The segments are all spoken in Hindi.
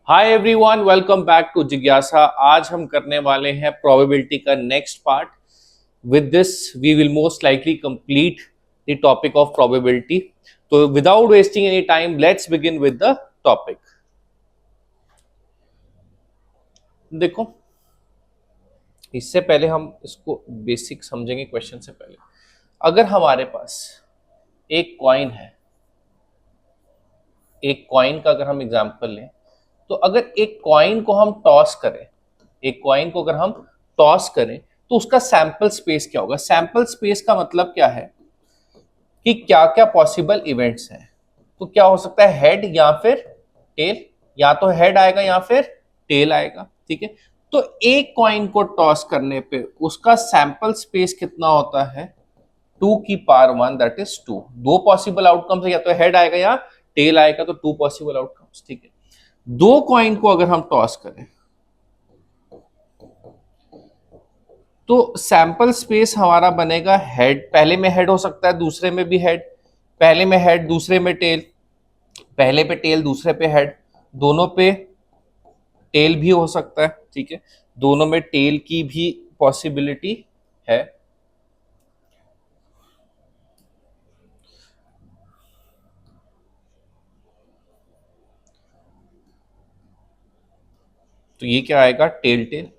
Hi everyone, welcome back to जिज्ञासा। आज हम करने वाले हैं प्रोबेबिलिटी का next part. With this we will most likely complete the topic of probability. तो without wasting any time let's begin with the topic. देखो, इससे पहले हम इसको बेसिक समझेंगे। क्वेश्चन से पहले, अगर हमारे पास एक कॉइन है, एक कॉइन का अगर हम एग्जांपल लें, तो अगर एक कॉइन को हम टॉस करें, एक कॉइन को अगर हम टॉस करें तो उसका सैंपल स्पेस क्या होगा। सैंपल स्पेस का मतलब क्या है कि क्या क्या पॉसिबल इवेंट्स हैं। तो क्या हो सकता है, हेड या फिर टेल, या तो हेड आएगा या फिर टेल आएगा। ठीक है, तो एक कॉइन को टॉस करने पे उसका सैंपल स्पेस कितना होता है, 2 की पावर 1, दैट इज 2। दो पॉसिबल आउटकम्स है, या तो हेड आएगा या टेल आएगा, तो 2 पॉसिबल आउटकम्स। ठीक है, दो कॉइन को अगर हम टॉस करें तो सैंपल स्पेस हमारा बनेगा हेड। पहले में हेड हो सकता है, दूसरे में भी हेड। पहले में हेड, दूसरे में टेल। पहले पे टेल, दूसरे पे हेड। दोनों पे टेल भी हो सकता है। ठीक है, दोनों में टेल की भी पॉसिबिलिटी है। तो ये क्या आएगा, टेल टेल।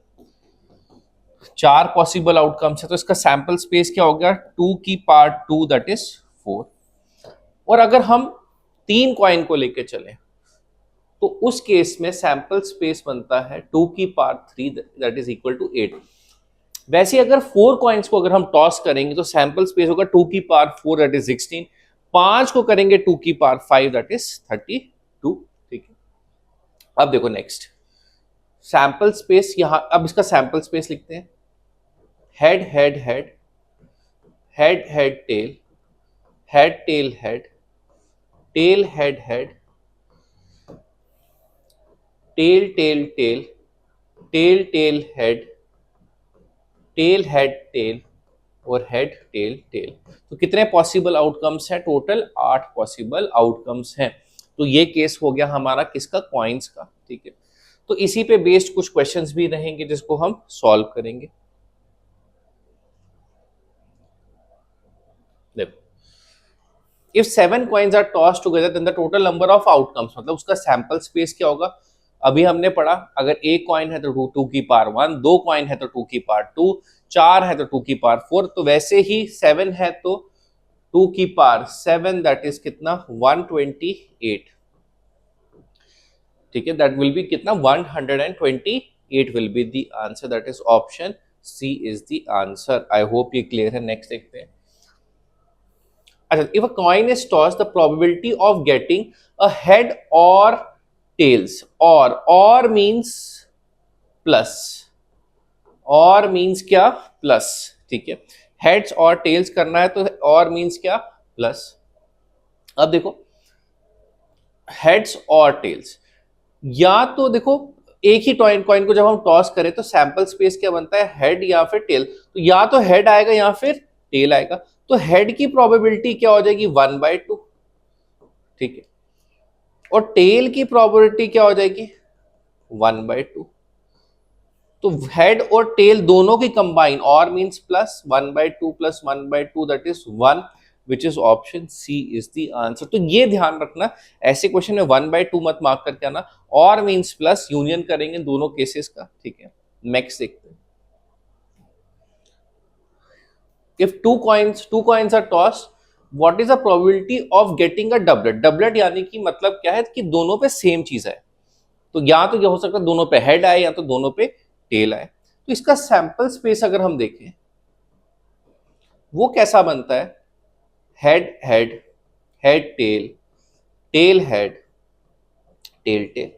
चार पॉसिबल आउटकम्स है, तो इसका सैंपल स्पेस क्या हो गया, 2 की पावर 2, दैट इज 4। और अगर हम तीन कॉइन को लेके चले तो उस केस में सैंपल स्पेस बनता है 2 की power 3, that is equal to 8। वैसे अगर फोर कॉइन्स को अगर हम टॉस करेंगे तो सैंपल स्पेस होगा 2 की पावर 4, दैट इज 16। पांच को करेंगे 2 की पावर 5, दैट इज 32। ठीक है, अब देखो नेक्स्ट सैंपल स्पेस। यहां अब इसका सैंपल स्पेस लिखते हैं, head head head, head head tail, head tail head, tail head head, tail tail tail, tail tail head, tail head tail और हेड टेल टेल। तो कितने पॉसिबल आउटकम्स हैं, टोटल 8 पॉसिबल आउटकम्स हैं। तो ये केस हो गया हमारा किसका, कॉइन्स का। ठीक है, तो इसी पे बेस्ड कुछ क्वेश्चंस भी रहेंगे जिसको हम सॉल्व करेंगे। देखो, if 7 coins are tossed together then the total number of outcomes, मतलब उसका सैंपल स्पेस क्या होगा। अभी हमने पढ़ा, अगर एक कॉइन है तो 2 की पावर 1, दो कॉइन है तो 2 की पावर 2, चार है तो 2 की पावर 4, तो वैसे ही 7 है तो 2 की पावर 7, दैट इज कितना, 128। ठीक है, दैट विल बी कितना, 128 will be the answer, that is option C is the answer. I hope ये क्लियर है। नेक्स्ट देखते हैं। अच्छा, if a coin is tossed, the probability of getting a head or tails, or means plus, और मीन्स क्या, प्लस। ठीक है, हेड्स और टेल्स करना है तो और मीन्स क्या, प्लस। अब देखो, हेड्स और टेल्स, या तो देखो एक ही टॉइन कॉइन को जब हम टॉस करें तो सैंपल स्पेस क्या बनता है, हेड या फिर टेल। तो या तो हेड आएगा या फिर टेल आएगा। तो हेड की प्रोबेबिलिटी क्या हो जाएगी, 1/2। ठीक है, और टेल की प्रोबेबिलिटी क्या हो जाएगी, 1/2। तो हेड और टेल दोनों की कंबाइन, और means plus, 1/2 plus 1/2, that is 1, which is option C is the answer. तो ये ध्यान रखना, ऐसे क्वेश्चन में 1/2 मत मार्क करके आना, और मींस प्लस, यूनियन करेंगे दोनों केसेस का। ठीक है, नेक्स्ट देखते हैं। If two coins are tossed, what is the probability of getting a doublet. Doublet यानी कि मतलब क्या है कि दोनों पे सेम चीज है। तो या तो क्या हो सकता है, दोनों पे हेड आए या तो दोनों पे टेल आए। तो इसका सैंपल स्पेस अगर हम देखें वो कैसा बनता है, head head, head tail, tail head, tail tail,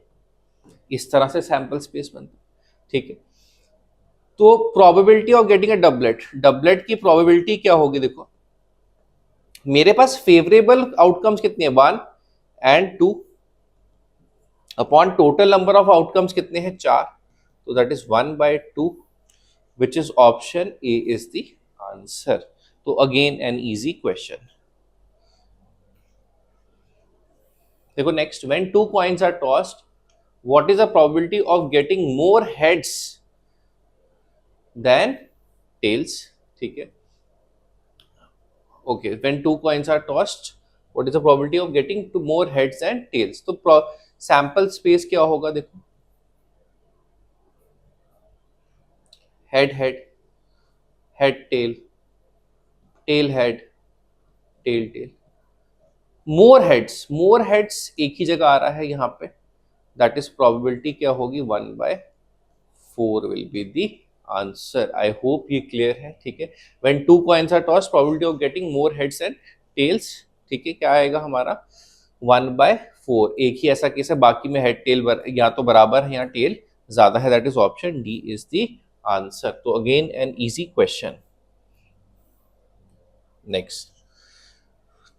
इस तरह से सैंपल स्पेस बनता है। ठीक है, तो probability of getting a doublet, doublet की प्रोबेबिलिटी क्या होगी, देखो मेरे पास फेवरेबल आउटकम्स कितने हैं, 1 और 2, upon total number of outcomes कितने हैं, 4। तो that is 1/2, which is option A is the answer. So again an easy question. देखो next, when two coins are tossed, what is the probability of getting more heads than tails, ठीक है। Okay, when two coins are tossed what is the probability of getting two more heads and tails. तो सैंपल स्पेस क्या होगा, देखो, head head, head tail, tail head, tail tail. More heads एक ही जगह आ रहा है यहाँ पे, दैट इज प्रोबेबिलिटी क्या होगी, 1/4 will be the answer. I hope ये क्लियर है, ठीक है। When two coins are tossed probability of getting more heads and tails, ठीक है, क्या आएगा हमारा 1/4। एक ही ऐसा केस है, बाकी में हेड टेल या तो बराबर है या टेल ज्यादा है, that is option D is the answer. तो again an easy question. Next,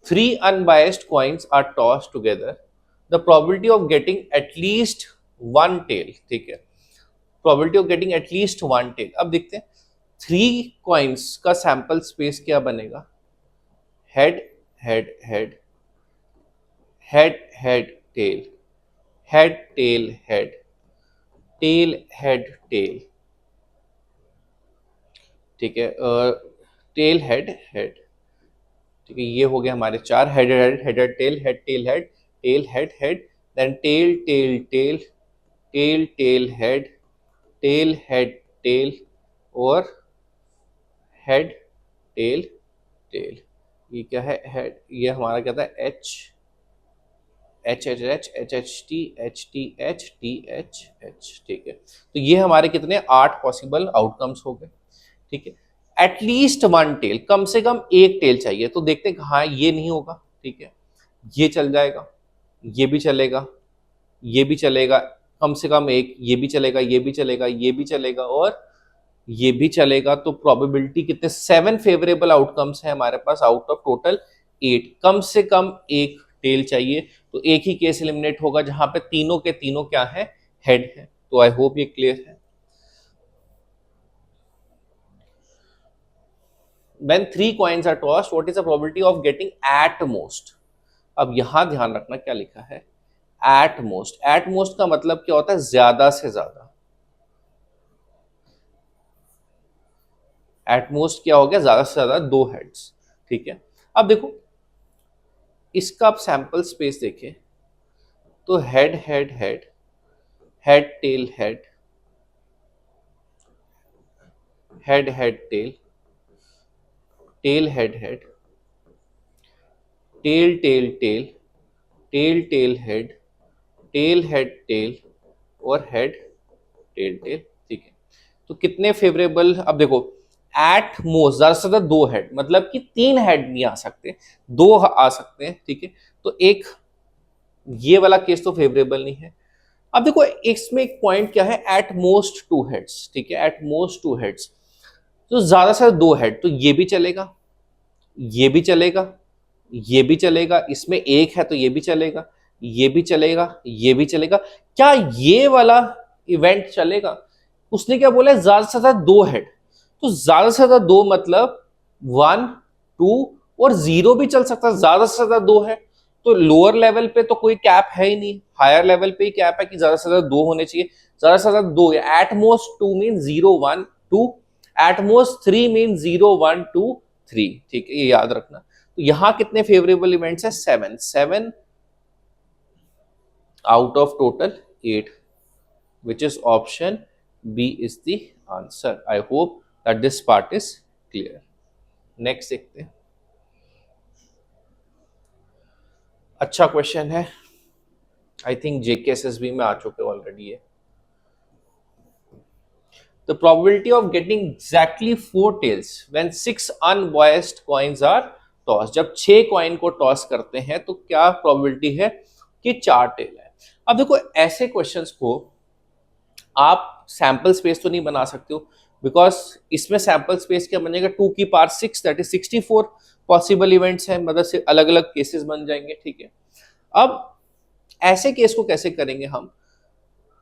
three unbiased coins are tossed together, the probability of getting at least one tail, ठीक है, probability of getting at least one tail। अब देखते हैं थ्री कॉइन्स का सैंपल स्पेस क्या बनेगा, head head head, head head tail, head tail head, tail head tell, ठीक है, टेल हेड हेड, ठीक है। ये हो गया हमारे चार, head head head tail head tail head, tail head head, then tail tail tail, tail tail head, tail head tail, और हेड टेल टेल। ये क्या है, हेड, ये हमारा क्या था, H H H H H H T H T H T H H, ठीक है। तो ये हमारे कितने 8 पॉसिबल आउटकम्स हो गए, ठीक है। एटलीस्ट वन टेल, कम से कम एक टेल चाहिए, तो देखते हैं हाँ ये नहीं होगा, ठीक है, ये चल जाएगा, ये भी चलेगा, ये भी चलेगा, कम से कम एक, ये भी चलेगा, ये भी चलेगा, ये भी चलेगा, और ये भी चलेगा। तो प्रोबेबिलिटी कितने, 7 फेवरेबल आउटकम्स है हमारे पास आउट ऑफ टोटल 8। कम से कम एक टेल चाहिए, तो एक ही केस एलिमिनेट होगा जहां पे तीनों के तीनों क्या है, हेड है। तो आई होप ये क्लियर है। When three coins are tossed, what is the probability of getting at most? अब यहां ध्यान रखना क्या लिखा है, एट मोस्ट। एट मोस्ट का मतलब क्या होता है, ज्यादा से ज्यादा। एट मोस्ट क्या हो गया, ज्यादा से ज्यादा 2 हेड्स, ठीक है। अब देखो इसका आप सैंपल स्पेस देखें तो head head head, head tail head, head head tail, tail head head, tail tail tail, tail tail head, tail head tail, और हेड टेल टेल, ठीक है। तो कितने फेवरेबल, अब देखो एट मोस्ट ज्यादा से ज्यादा 2 हेड, मतलब कि 3 हेड नहीं आ सकते, 2 आ सकते हैं, ठीक है। तो एक ये वाला केस तो फेवरेबल नहीं है। अब देखो इसमें एक पॉइंट क्या है, एट मोस्ट 2 हेड्स, ठीक है, एट मोस्ट 2 हेड्स, तो ज्यादा से ज्यादा 2 हेड, तो ये भी चलेगा, ये भी चलेगा, ये भी चलेगा, इसमें एक है तो ये भी चलेगा, ये भी चलेगा, ये भी चलेगा। क्या ये वाला इवेंट चलेगा, उसने क्या बोला है, ज्यादा से ज्यादा 2 हेड, तो ज्यादा से ज्यादा 2 मतलब 1 2 और 0 भी चल सकता है, ज्यादा से ज्यादा 2 है। तो लोअर लेवल पे तो कोई कैप है ही नहीं, हायर लेवल पे ही कैप है कि ज्यादा से ज्यादा 2 होने चाहिए। ज्यादा से ज्यादा 2, at most 2 mean 0 1 2, at most 3 mean 0 1 2 3, ठीक है, ये याद रखना। तो यहां कितने फेवरेबल इवेंट्स है, 7 7 out of total 8, which is option B is the answer. I hope that this part is clear. Next देखते हैं, अच्छा क्वेश्चन है, आई थिंक JKSSB में आ चुके ऑलरेडी है। The probability of getting exactly 4 tails when 6 unbiased coins are tossed, जब 6 कॉइन को टॉस करते हैं तो क्या प्रोबेबिलिटी है कि 4 टेल है। अब देखो ऐसे क्वेश्चंस को आप सैंपल स्पेस तो नहीं बना सकते हो, बिकॉज इसमें सैंपल स्पेस क्या बनेगा, 2 की power 6 that is 64 possible events हैं, मतलब से अलग अलग केसेस बन जाएंगे, ठीक है। अब ऐसे केस को कैसे करेंगे हम,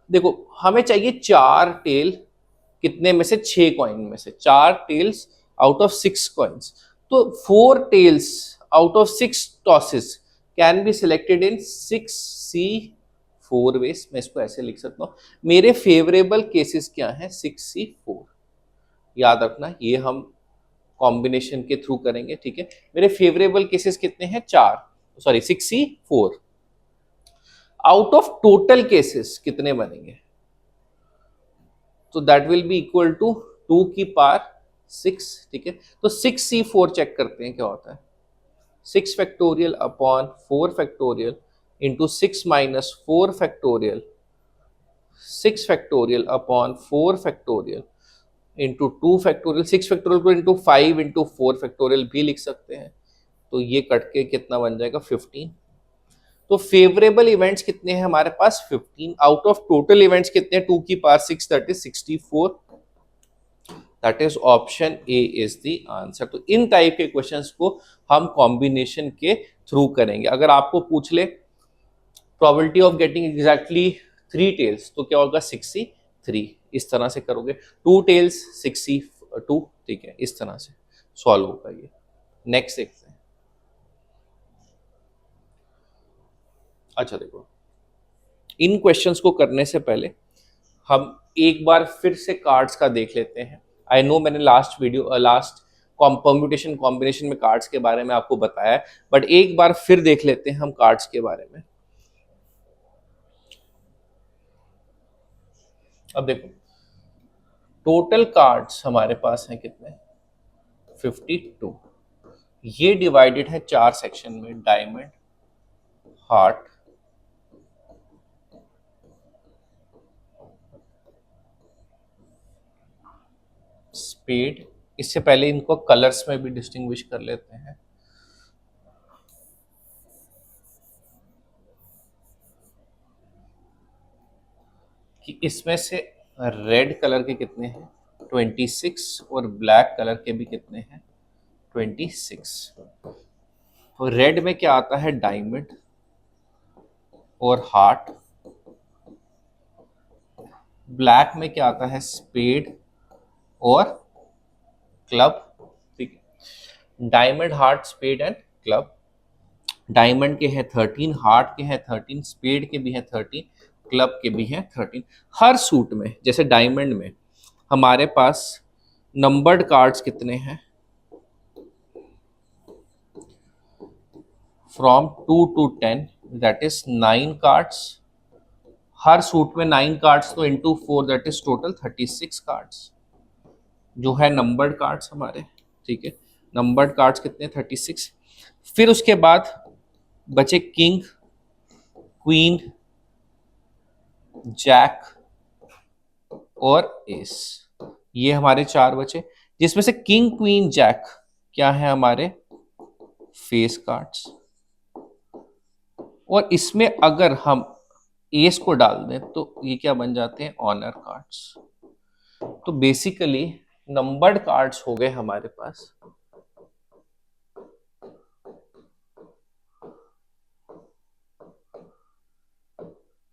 देखो हमें चाहिए 4 टेल, कितने में से, 6 कॉइन में से 4 टेल्स आउट ऑफ 6 कॉइन्स, तो 4 tails out of 6 tosses can be selected in 6C 4 ways, मैं इसको ऐसे लिख सकता हूँ। मेरे फेवरेबल केसेस क्या हैं? 6C4, याद रखना, ये हम कॉम्बिनेशन के थ्रू करेंगे, ठीक है। मेरे फेवरेबल केसेस कितने हैं? 4, sorry 6C4। Out of total cases कितने बनेंगे? तो that will be equal to 2 की पावर 6, ठीक है। तो 6C4 चेक करते हैं क्या होता है। 6 factorial upon 4 factorial into 6 minus 4 factorial, 6 factorial upon 4 factorial into 2 factorial, 6 factorial को इंटू 5 इंटू 4 फैक्टोरियल भी लिख सकते हैं। तो ये कट के कितना बन जाएगा? 15। तो फेवरेबल इवेंट्स कितने हैं हमारे पास? 15। आउट ऑफ टोटल इवेंट्स कितने हैं? 2 की power 6, that is 64। That is option A is the answer. तो इन टाइप के क्वेश्चंस को हम कॉम्बिनेशन के थ्रू करेंगे। अगर आपको पूछ ले probability of getting exactly 3 tails, तो क्या होगा? 63। इस तरह से करोगे। 2 टेल्स 62, ठीक है, इस तरह से सॉल्व होगा ये। नेक्स्ट देखते हैं। अच्छा देखो, इन क्वेश्चंस को करने से पहले हम एक बार फिर से कार्ड्स का देख लेते हैं। आई नो मैंने लास्ट परम्यूटेशन कॉम्बिनेशन में कार्ड्स के बारे में आपको बताया है, बट एक बार फिर देख लेते हैं हम कार्ड्स के बारे में। अब देखो, टोटल कार्ड्स हमारे पास हैं कितने? 52। ये डिवाइडेड है 4 सेक्शन में, डायमंड, हार्ट, स्पेड। इससे पहले इनको कलर्स में भी डिस्टिंग्विश कर लेते हैं। कि इसमें से रेड कलर के कितने हैं? 26। और ब्लैक कलर के भी कितने हैं? 26। तो रेड में क्या आता है? डायमंड और हार्ट। ब्लैक में क्या आता है? स्पेड और क्लब, ठीक है। Diamond, heart, spade and club. Diamond के हैं 13, हार्ट के हैं 13, स्पेड के भी हैं 13, क्लब के भी हैं 13। हर सूट में, जैसे डायमंड में हमारे पास नंबर्ड कार्ड्स कितने हैं? From 2 to 10, that is 9 cards. Her suit में 9 कार्ड्स, तो into 4, that is total 36 cards जो है नंबर्ड कार्ड्स हमारे, ठीक है। नंबर्ड कार्ड्स कितने? 36। फिर उसके बाद बचे किंग, क्वीन, जैक और एस। ये हमारे 4 बचे, जिसमें से किंग, क्वीन, जैक क्या है? हमारे फेस कार्ड्स। और इसमें अगर हम एस को डाल दें तो ये क्या बन जाते हैं? Honour cards. तो बेसिकली नंबर्ड कार्ड्स हो गए हमारे पास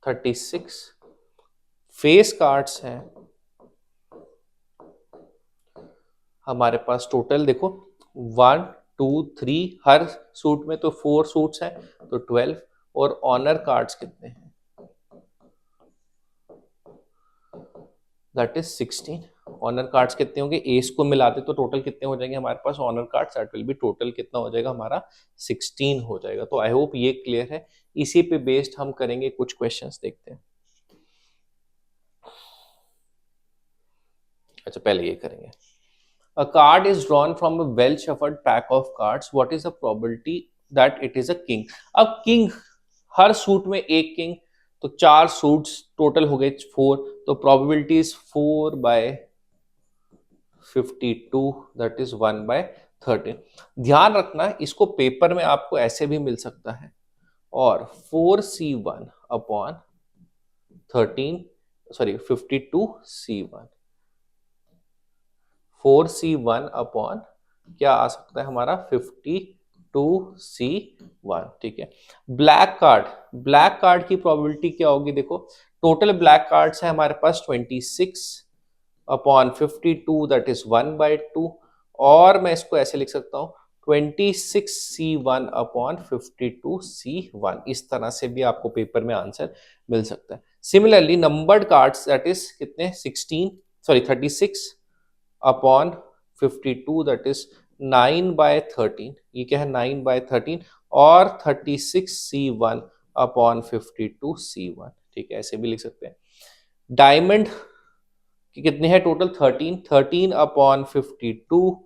36। फेस कार्ड्स हैं हमारे पास टोटल, देखो 1 2 3, हर सूट में तो 4 सूट्स हैं, तो 12। और ऑनर कार्ड्स कितने हैं? That is 16। ऑनर कार्ड्स कितने होंगे? एस को मिलाते तो टोटल कितने हो जाएंगे हमारे पास honour cards? That will be total कितना हो जाएगा हमारा? 16 हो जाएगा। तो आई होप ये क्लियर है। इसी पे बेस्ड हम करेंगे कुछ क्वेश्चंस, देखते हैं। अच्छा, पहले ये करेंगे। A card is drawn from a well shuffled pack of cards. What is the probability that it is a king? अब king, हर सूट में एक किंग, तो 4 सूट्स टोटल हो गए 4, तो प्रोबेबिलिटी इज 4/52, दैट इज 1/13। ध्यान रखना, इसको पेपर में आपको ऐसे भी मिल सकता है, और 4C1 upon 13, sorry 52C1, 4C1 upon क्या आ सकता है हमारा? 52C1, ठीक है। ब्लैक कार्ड की प्रोबेबिलिटी क्या होगी? देखो, टोटल ब्लैक कार्ड्स है हमारे पास 26 अपॉन 52, दैट इज 1/2। और मैं इसको ऐसे लिख सकता हूं, 26C1/52C1, इस तरह से भी आपको पेपर में आंसर मिल सकता है। Similarly numbered cards that is कितने 36/52 दैट इज 9/13, ये क्या है 9/13, और 36C1/52C1, ठीक है, ऐसे भी लिख सकते हैं। डायमंड की कितने हैं टोटल 13/52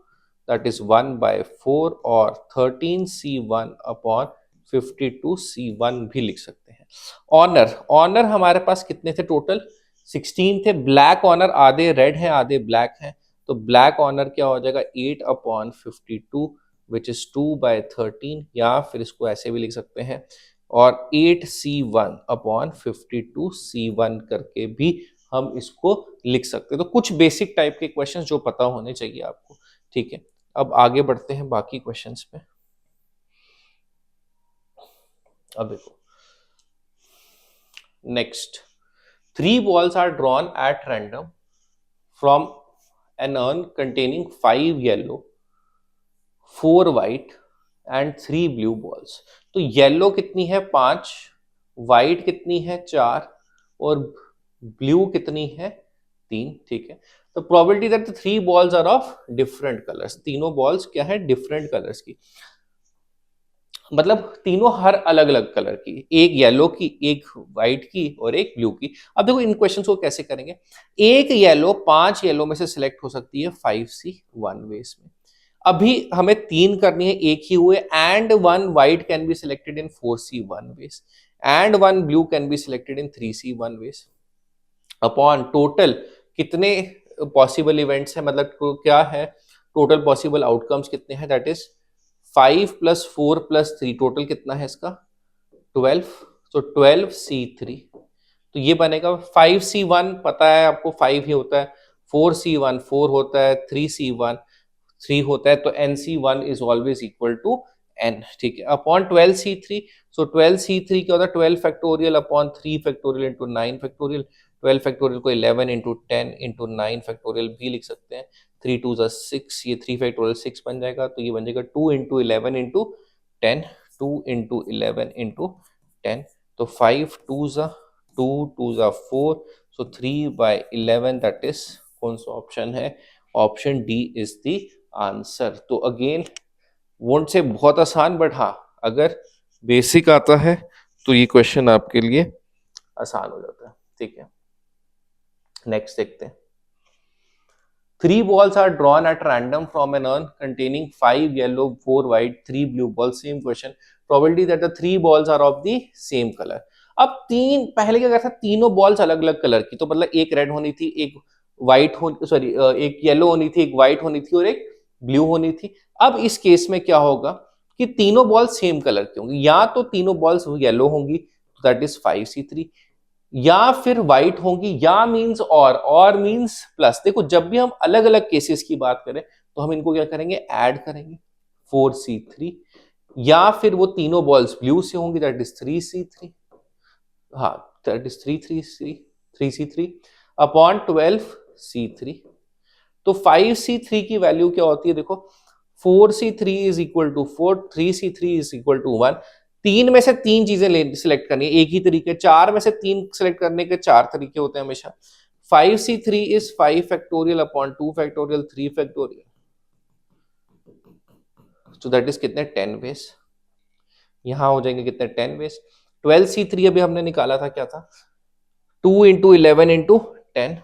दैट इज 1/4, और 13C1/52C1 भी लिख सकते हैं। ऑनर, ऑनर हमारे पास कितने थे टोटल 16 थे। ब्लैक ऑनर आधे रेड हैं आधे ब्लैक हैं, तो ब्लैक ऑनर क्या हो जाएगा 8/52 विच इज 2/13, या फिर इसको ऐसे भी लिख सकते हैं, और 8C1/52C1 करके भी हम इसको लिख सकते हैं। तो कुछ बेसिक टाइप के क्वेश्चंस जो पता होने चाहिए आपको, ठीक है। अब आगे बढ़ते हैं बाकी क्वेश्चंस पे। अब देखो next, 3 balls are drawn at random from an urn containing 5 yellow, 4 white and 3 blue balls। तो येलो कितनी है 5, वाइट कितनी है 4, और ब्लू कितनी है 3, ठीक है। तो probability that the 3 balls are of different colours, तीनों बॉल्स क्या है डिफरेंट कलर्स की, मतलब तीनों हर अलग अलग कलर की, एक येलो की, एक व्हाइट की और एक ब्लू की। अब देखो इन क्वेश्चंस को कैसे करेंगे। एक येलो 5 येलो में से सिलेक्ट हो सकती है 5C1 वेस में। अभी हमें 3 करनी है एक ही हुए, and 1 white can be selected in 4C1 वेस, and 1 blue can be selected in 3C1 वेस, अपॉन टोटल कितने पॉसिबल इवेंट्स है, मतलब क्या है टोटल पॉसिबल आउटकम्स कितने हैं, दैट इज 5 + 4 + 3, टोटल कितना है इसका 12, तो 12C3। तो ये बनेगा 5C1 पता है आपको 5 ही होता है, 4C1 4 होता है, 3C1 3 होता है, तो NC1 is always equal to n, ठीक है, अपॉन 12C3। सो 12C3 क्या होता है 12 factorial upon 3 factorial into 9 factorial, 12 factorial को 11 इंटू 10 इंटू 9 फैक्टोरियल भी लिख सकते हैं, 3 2 6, ये 3 फैक्टोरियल 6 बन जाएगा, तो ये बन जाएगा 2 इंटू 11 इंटू 10, 2 इंटू 11 इंटू 10, तो 5 2 2 2 4, सो 3/11 दैट इज कौन सा ऑप्शन है, option D is the answer. तो अगेन वोंट से बहुत आसान, बट हाँ अगर बेसिक आता है तो ये क्वेश्चन आपके लिए आसान हो जाता है, ठीक है। नेक्स्ट देखते हैं, 3 balls are drawn at random from an urn containing 5 yellow, 4 white, 3 blue balls, same question, probability that the 3 balls are of the same color। अब तीन पहले क्या करता था, तीनों बॉल्स अलग अलग कलर की, तो मतलब एक रेड होनी थी, एक व्हाइट हो सॉरी एक येलो होनी थी, एक व्हाइट होनी थी और एक ब्लू होनी थी। अब इस केस में क्या होगा कि तीनों बॉल सेम कलर की होंगी, या तो तीनों बॉल्स येलो होंगी दैट इज 5C3, या फिर व्हाइट होंगी, या मींस और मींस प्लस। देखो जब भी हम अलग अलग केसेस की बात करें तो हम इनको क्या करेंगे ऐड करेंगे 4C3, या फिर वो तीनों बॉल्स ब्लू से होंगी दैट इज 3C3, हाँ that is 3C3 upon 12C3। तो 5C3 की वैल्यू क्या होती है देखो, 4C3 is equal to 4, 3C3 is equal to 1। तीन में से तीन चीजें सिलेक्ट करनी है एक ही तरीके, चार में से तीन सिलेक्ट करने के चार तरीके होते हैं हमेशा। 5C3 is 5 factorial upon 2 factorial 3 factorial, तो दैट इज कितने 10 वेज, यहां हो जाएंगे कितने 10 वेज। 12C3 अभी हमने निकाला था क्या था 2 into 11 into 10,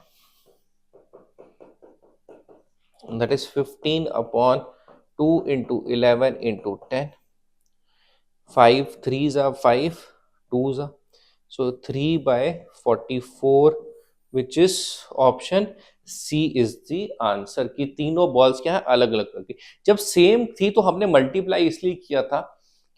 that is 15 upon 2 into 11 into 10, 5 3s are 5, 2s are, so 3/44 which is option C is the answer। कि तीनों बॉल्स क्या है अलग अलग करके, जब सेम थी तो हमने मल्टीप्लाई इसलिए किया था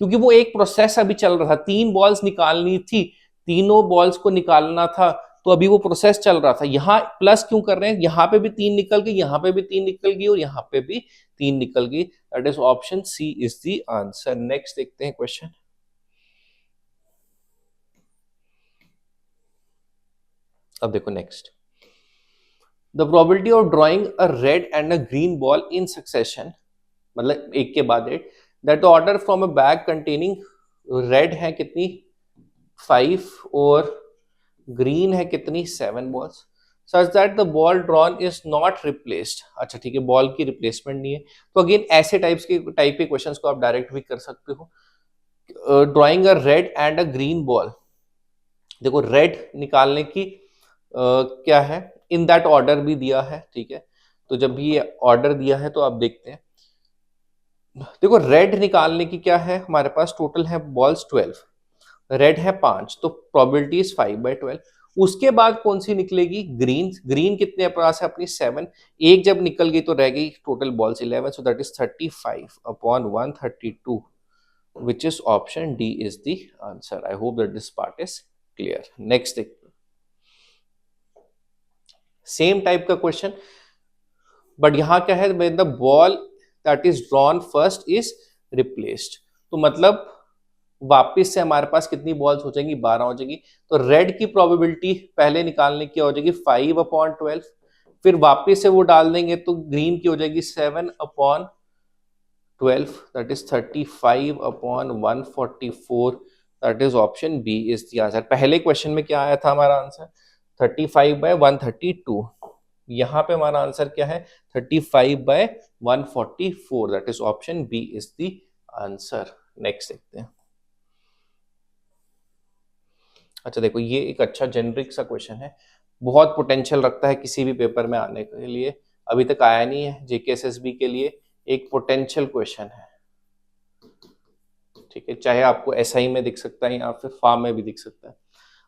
क्योंकि वो एक प्रोसेस अभी चल रहा था, तीन बॉल्स निकालनी थी, तीनों बॉल्स को निकालना था, तो अभी वो प्रोसेस चल रहा था। यहाँ प्लस क्यों कर रहे हैं, यहाँ पे भी तीन निकल गई, यहाँ पे भी तीन निकल गई और यहाँ पे भी तीन निकल गई, that is option C is the answer. Next देखते हैं क्वेश्चन, अब देखो next, the probability of drawing a red and a green ball in succession मतलब एक के बाद एट, that the order from a bag containing red है कितनी 5 और ग्रीन है कितनी 7 balls, such that the ball drawn is not replaced. अच्छा ठीक है, बॉल की रिप्लेसमेंट नहीं है। तो अगेन ऐसे टाइप के क्वेश्चंस को आप डायरेक्ट भी कर सकते हो। Drawing a red and a green ball, देखो रेड निकालने की क्या है, इन दैट ऑर्डर भी दिया है, ठीक है। तो जब भी ये ऑर्डर दिया है तो आप देखते हैं, देखो रेड निकालने की क्या है, हमारे पास टोटल है बॉल्स 12, रेड है 5, तो प्रोबेबिलिटी इज 5/12। उसके बाद कौन सी निकलेगी, ग्रीन। ग्रीन कितने पास है अपनी 7, एक जब निकल गई तो रह गई total balls 11, so that is 35/132, which is option D is the answer. I hope that this part is clear. Next, same type का क्वेश्चन, बट यहां क्या है, when the ball that is drawn first is replaced, तो मतलब वापस से हमारे पास कितनी बॉल्स हो जाएंगी, 12 हो जाएगी। तो रेड की प्रोबेबिलिटी पहले निकालने की हो जाएगी 5/12, फिर वापस से वो डाल देंगे तो ग्रीन की हो जाएगी 7/12, that is 35/144, that is option B is the answer। पहले क्वेश्चन में क्या आया था हमारा आंसर 35/132, यहाँ पे हमारा आंसर क्या है 35/144, that is option B is the answer। Next देखते हैं। अच्छा देखो, ये एक अच्छा जेनरिक सा क्वेश्चन है, बहुत पोटेंशियल रखता है किसी भी पेपर में आने के लिए, अभी तक आया नहीं है, जेकेएसएसबी के लिए एक पोटेंशियल क्वेश्चन है, ठीक है। चाहे आपको एसआई में दिख सकता है या फिर फार्म में भी दिख सकता है।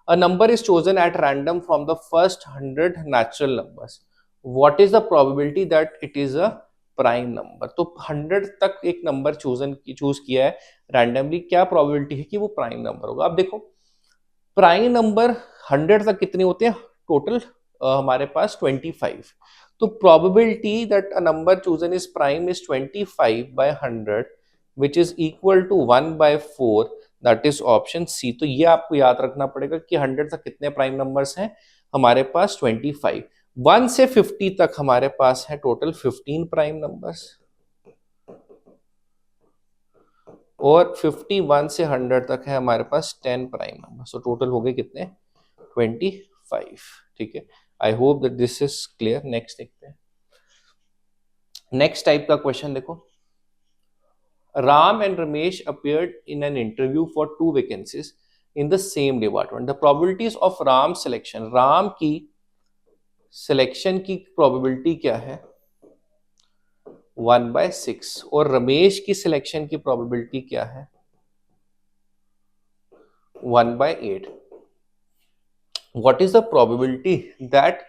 A number is chosen at random from the first 100 natural numbers, what is the probability that it is a prime number. तो 100 तक एक नंबर चूज किया है रैंडमली, क्या प्रोबेबिलिटी है कि वो प्राइम नंबर होगा। अब देखो प्राइम नंबर 100 तक कितने होते हैं टोटल, हमारे पास 25, तो probability that a number chosen is prime is 25/100 which is equal to 1/4, that is option C. तो ये आपको याद रखना पड़ेगा कि 100 तक कितने प्राइम नंबर्स हैं हमारे पास 25, 1 से 50 तक हमारे पास है टोटल 15 प्राइम नंबर्स, और 51 से 100 तक है हमारे पास 10 प्राइम नंबर, सो टोटल हो गए कितने 25, ठीक है। I hope that this is clear. Next देखते हैं। नेक्स्ट टाइप का क्वेश्चन देखो, Ram and Ramesh appeared in an interview for 2 vacancies in the same department. The probabilities of Ram selection, Ram की सिलेक्शन की प्रोबेबिलिटी क्या है 1/6, और रमेश की सिलेक्शन की प्रोबेबिलिटी क्या है 1/8। What is the probability that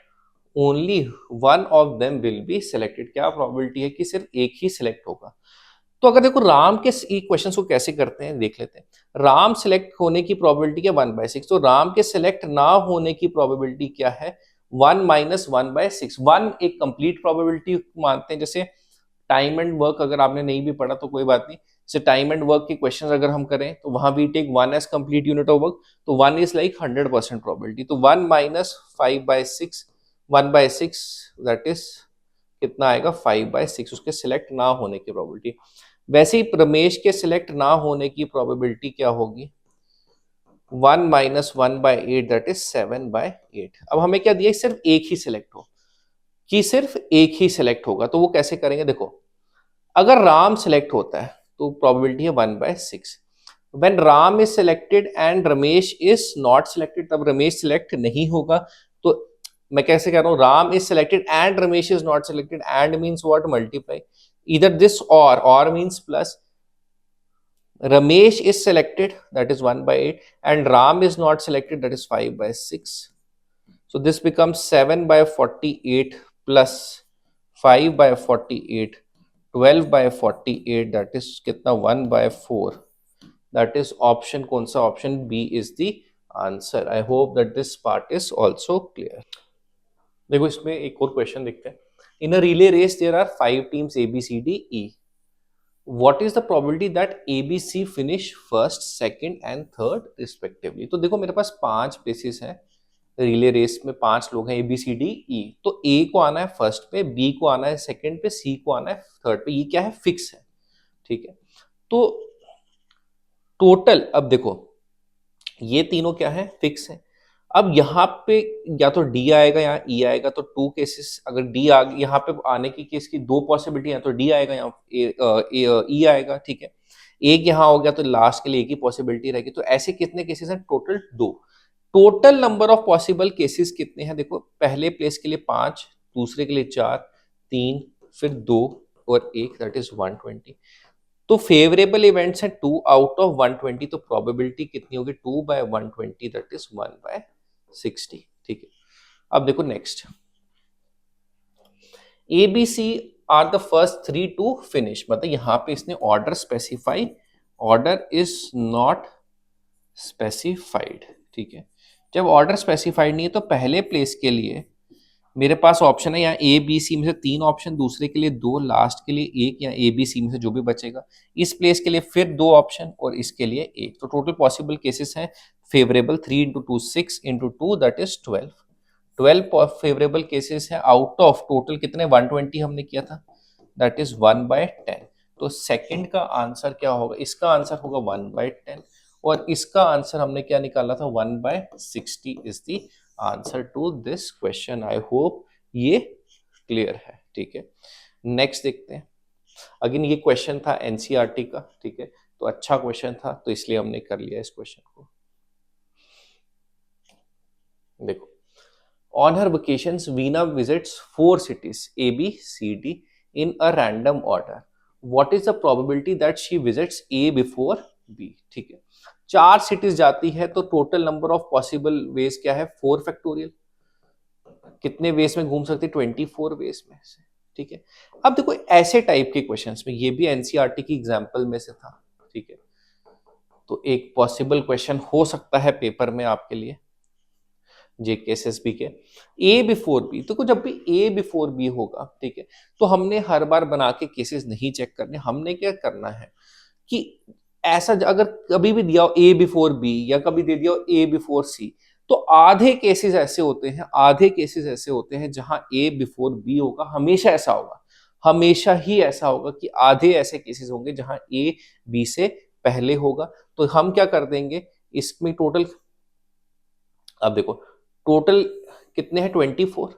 only one of them will be selected, क्या प्रोबेबिलिटी है कि सिर्फ एक ही सिलेक्ट होगा। तो अगर देखो राम के क्वेश्चंस को कैसे करते हैं देख लेते हैं। राम सिलेक्ट होने की प्रोबेबिलिटी क्या 1/6, तो राम के सिलेक्ट ना होने की प्रोबेबिलिटी क्या है 1 - 1/6। 1 एक कंप्लीट प्रोबेबिलिटी मानते हैं, जैसे टाइम एंड वर्क अगर आपने नहीं भी पढ़ा तो कोई बात नहीं, जैसे टाइम एंड वर्क के क्वेश्चन अगर हम करें तो वहां भी take 1 as complete unit of work, तो 1 इज लाइक 100% प्रोबेबिलिटी, तो 1 - 5/6, 1/6 दैट इज कितना आएगा 5/6, उसके सिलेक्ट ना होने की प्रोबेबिलिटी। वैसे ही रमेश के सिलेक्ट ना होने की प्रोबेबिलिटी क्या होगी 1 - 1/8, दैट इज 7/8। अब हमें क्या दिया, सिर्फ एक ही सिलेक्ट हो, कि सिर्फ एक ही सिलेक्ट होगा, तो वो कैसे करेंगे देखो, अगर राम सिलेक्ट होता है तो प्रोबेबिलिटी है 1/6, when Ram is selected and Ramesh is not selected, तब रमेश सिलेक्ट नहीं होगा। तो मैं कैसे कह रहा हूं, Ram is selected and Ramesh is not selected, and means what, multiply, either this or means plus, Ramesh is selected, that is 1/8, and Ram is not selected, that is 5/6, so this becomes 7/48 plus 5/48, 12/48, that is कितना 1/4, that is option कौन सा, option B is the answer। I hope that this part is also clear। देखो इसमें एक और क्वेश्चन देखते हैं। In a relay race there are 5 teams A B C D E, what is the probability that ABC finish first, second and third respectively। तो देखो मेरे पास 5 प्लेसेस हैं रिले रेस में, 5 लोग हैं ABCDE, तो A को आना है फर्स्ट पे, B को आना है सेकंड पे, C को आना है थर्ड पे, ये क्या है फिक्स है। ठीक है। तो टोटल अब देखो ये तीनों क्या है, फिक्स है। अब यहाँ पे या तो डी आएगा या ई आएगा, तो टू केसेस अगर डी आ यहाँ पे आने की केस की दो पॉसिबिलिटी है, तो डी आएगा या ई आएगा, ठीक है। एक यहाँ हो गया तो लास्ट के लिए एक ही पॉसिबिलिटी रहेगी। तो ऐसे कितने केसेस हैं टोटल? दो। Total number of possible cases कितने हैं देखो, पहले प्लेस के लिए 5, दूसरे के लिए 4, 3, फिर 2 और 1, दैट इज 120। तो फेवरेबल इवेंट्स हैं 2 आउट ऑफ 120, तो प्रोबेबिलिटी कितनी होगी? 2 बाय 120 दैट इज 1 बाय 60, ठीक है। अब देखो next, A B C are the first 3 to finish, मतलब यहां पे इसने order specify, order is not specified, ठीक है। जब ऑर्डर स्पेसिफाइड नहीं है तो पहले प्लेस के लिए मेरे पास ऑप्शन है यहाँ ए बी सी में से 3 ऑप्शन, दूसरे के लिए 2, लास्ट के लिए 1, या ए बी सी में से जो भी बचेगा। इस प्लेस के लिए फिर 2 ऑप्शन और इसके लिए 1। तो टोटल पॉसिबल केसेस हैं favourable 3 into 2 6 into 2 that is 12। 12 favourable cases है आउट ऑफ टोटल कितने? 120 हमने किया था, दैट इज 1 बाय 10। तो सेकंड का आंसर क्या होगा? इसका आंसर होगा 1 बाय 10 और इसका आंसर हमने क्या निकाला था? 1 by 60 is the answer to this question. I hope ये क्लियर है, ठीक है। नेक्स्ट देखते हैं। अगेन ये क्वेश्चन था एनसीईआरटी का, ठीक है, तो अच्छा क्वेश्चन था तो इसलिए हमने कर लिया इस क्वेश्चन को। देखो, on her vacations Veena visits 4 cities A B C D in a random order. What is the probability that she visits A before B? ठीक है, 4 cities जाती है तो total number of possible ways क्या है? 4 फैक्टोरियल। कितने वेज में घूम सकती? 24 वेज में से, ठीक है। अब देखो ऐसे टाइप के क्वेश्चंस में, ये भी एनसीईआरटी की एग्जांपल में से था, ठीक है, तो एक पॉसिबल क्वेश्चन हो सकता है पेपर में आपके लिए जेकेएसएसबी के। ए बिफोर बी, तो जब भी ए बिफोर बी होगा, ठीक है, तो हमने हर बार बना के केसेस नहीं चेक करने। हमने क्या करना है कि ऐसा अगर कभी भी दिया हो ए बिफोर बी या कभी दे दिया हो ए बिफोर सी, तो आधे केसेस ऐसे होते हैं, आधे केसेस ऐसे होते हैं जहां ए बिफोर बी होगा। हमेशा ऐसा होगा, हमेशा ही ऐसा होगा कि आधे ऐसे केसेस होंगे जहां ए बी से पहले होगा। तो हम क्या कर देंगे इसमें टोटल, अब देखो टोटल कितने हैं? 24,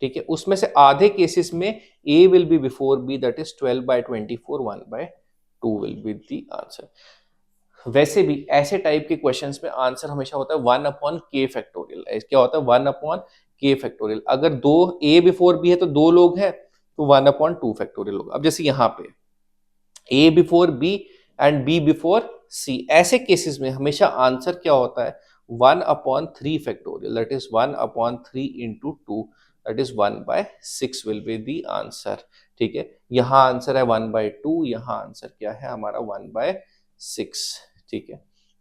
ठीक है। उसमें से आधे केसेस में A will be before B, that is 12 by 24, 1 by 2 will be the answer. वैसे भी ऐसे टाइप के क्वेश्चंस में आंसर हमेशा होता है 1 अपॉन के फैक्टोरियल। क्या होता है? 1 अपॉन के फैक्टोरियल। अगर दो ए बिफोर बी है तो 2 लोग हैं तो 1 अपॉन 2 फैक्टोरियल होगा। अब जैसे यहाँ पे A before B and B before C, ऐसे केसेस में हमेशा आंसर क्या होता है? 1 upon 3 factorial, that is 1 upon 3 into 2, that is 1 by 6 will be the answer, ठीक है। यहाँ आंसर है 1 बाय 2, यहाँ आंसर क्या है हमारा? 1 बाय 6, ठीक है।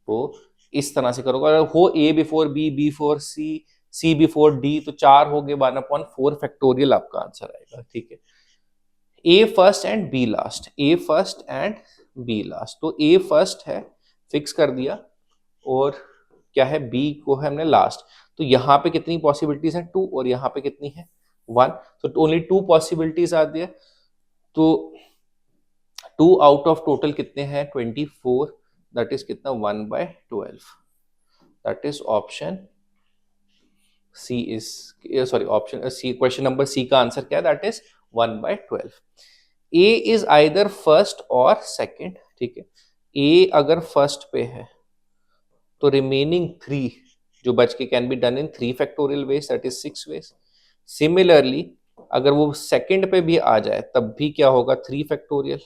तो इस तरह से करोगे। अगर हो ए बिफोर बी, बी बिफोर सी, सी बिफोर डी, तो 4 हो गए, 1 अपॉन 4 फैक्टोरियल आपका आंसर आएगा, ठीक है। A first and B last, A first and B last, तो ए फर्स्ट है, फिक्स कर दिया, और क्या है? बी को है हमने लास्ट। तो यहाँ पे कितनी पॉसिबिलिटीज हैं? 2, और यहाँ पे कितनी है? 1। तो ओनली 2 पॉसिबिलिटीज आती है। तो 2 आउट ऑफ टोटल कितने हैं? 24, दैट इज कितना? 1 by 12, that is option C is, sorry option C, question number C का आंसर क्या है? That is 1 by 12। A is either first or second, ठीक है। ए अगर फर्स्ट पे है तो रिमेनिंग 3 जो बच के can be done in 3 factorial ways, that is 6 ways. Similarly अगर वो सेकंड पे भी आ जाए तब भी क्या होगा? 3 फैक्टोरियल,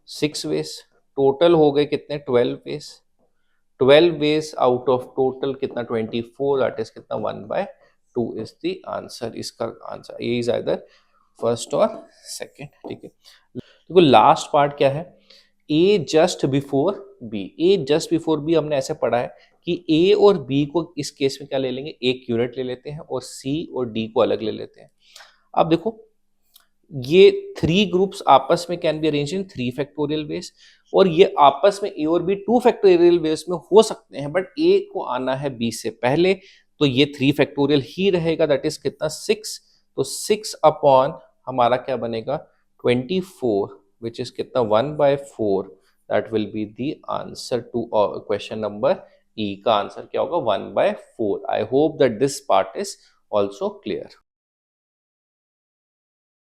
6 वेज, टोटल हो गए कितने? 12 ways. 12 ways out of total कितना? 24, दैट इज कितना? 1 बाय 2 इज द आंसर। इसका answer A is either first or second, ठीक है। देखो लास्ट पार्ट क्या है? A just before B. A just before B हमने ऐसे पढ़ा है कि ए और बी को इस केस में क्या ले लेंगे? एक यूनिट ले लेते हैं और सी और डी को अलग ले लेते हैं। अब देखो ये 3 ग्रुप्स आपस में can be arrange in 3 factorial veg, और ये आपस में ए और बी 2 फैक्टोरियल वेज में हो सकते हैं, बट ए को आना है बी से पहले, तो ये 3 फैक्टोरियल ही रहेगा, दैट इज कितना? 6। तो 6 अपॉन हमारा क्या बनेगा? 24, which is कितना 1/4, that will be the answer to question number E. का आंसर क्या होगा 1/4. I hope that this part is also clear.